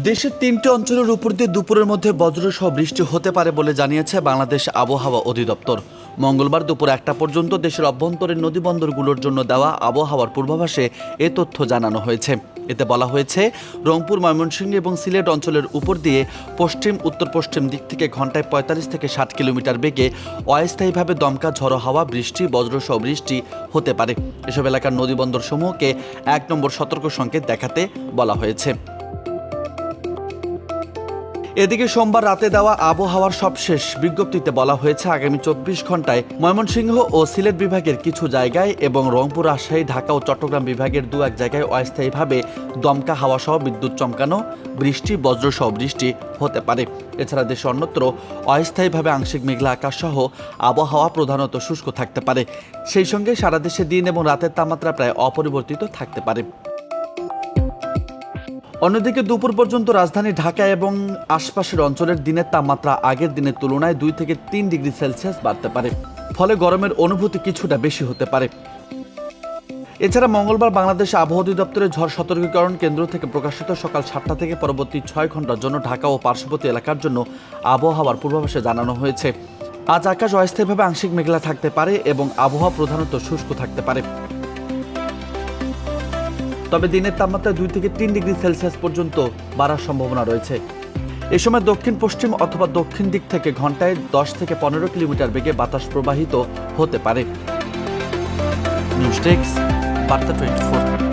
দেশের ৩টি অঞ্চলের উপর দিয়ে দুপুরের মধ্যে বজ্রসহ বৃষ্টি হতে পারে বলে জানিয়েছে বাংলাদেশ আবহাওয়া অধিদপ্তর। মঙ্গলবার দুপুর ১টা পর্যন্ত দেশের অভ্যন্তরীণ নদীবন্দরগুলোর জন্য দেওয়া আবহাওয়ার পূর্বাভাসে এ তথ্য জানানো হয়েছে। এতে বলা হয়েছে, রংপুর, ময়মনসিংহ এবং সিলেট অঞ্চলের উপর দিয়ে পশ্চিম উত্তর পশ্চিম দিক থেকে ঘন্টায় ৪৫ থেকে ৬০ কিলোমিটার বেগে অস্থায়ীভাবে দমকা ঝড়ো হাওয়া, বৃষ্টি, বজ্রসহ বৃষ্টি হতে পারে। এসব এলাকার নদীবন্দরসমূহকে ১ নম্বর সতর্ক সংকেত দেখাতে বলা হয়েছে। এদিকে সোমবার রাতে দেওয়া আবহাওয়ার সবশেষ বিজ্ঞপ্তিতে বলা হয়েছে, আগামী ২৪ ঘন্টায় ময়মনসিংহ ও সিলেট বিভাগের কিছু জায়গায় এবং রংপুর, রাজশাহী, ঢাকা ও চট্টগ্রাম বিভাগের ২-১ জায়গায় অস্থায়ীভাবে দমকা হাওয়া সহ বিদ্যুৎ চমকানো, বৃষ্টি, বজ্রসহ বৃষ্টি হতে পারে। এছাড়া দেশে অন্যত্র অস্থায়ীভাবে আংশিক মেঘলা আকাশ সহ আবহাওয়া প্রধানত শুষ্ক থাকতে পারে। সেই সঙ্গে সারা দেশে দিন এবং রাতের তাপমাত্রা প্রায় অপরিবর্তিত থাকতে পারে। অন্যদিকে দুপুর পর্যন্ত রাজধানী ঢাকা এবং আশপাশের অঞ্চলের দিনের তাপমাত্রা আগের দিনের তুলনায় ২ থেকে ৩ ডিগ্রি সেলসিয়াস বাড়তে পারে। ফলে গরমের অনুভূতি কিছুটা বেশি হতে পারে। এছাড়া মঙ্গলবার বাংলাদেশ আবহাওয়া অধিদপ্তরের ঝড় সতর্কীকরণ কেন্দ্র থেকে প্রকাশিত সকাল ৭টা থেকে পরবর্তী ৬ ঘন্টার জন্য ঢাকা ও পার্শ্ববর্তী এলাকার জন্য আবহাওয়ার পূর্বাভাসে জানানো হয়েছে, আজ আকাশ অস্থায়ীভাবে আংশিক মেঘলা থাকতে পারে এবং আবহাওয়া প্রধানত শুষ্ক থাকতে পারে। তবে দিনের তাপমাত্রা ২ থেকে ৩ ডিগ্রি সেলসিয়াস পর্যন্ত বাড়ার সম্ভাবনা রয়েছে। এ সময় দক্ষিণ পশ্চিম অথবা দক্ষিণ দিক থেকে ঘন্টায় ১০ থেকে ১৫ কিলোমিটার বেগে বাতাস প্রবাহিত হতে পারে। নিউজ ডেস্ক, বার্তা 24।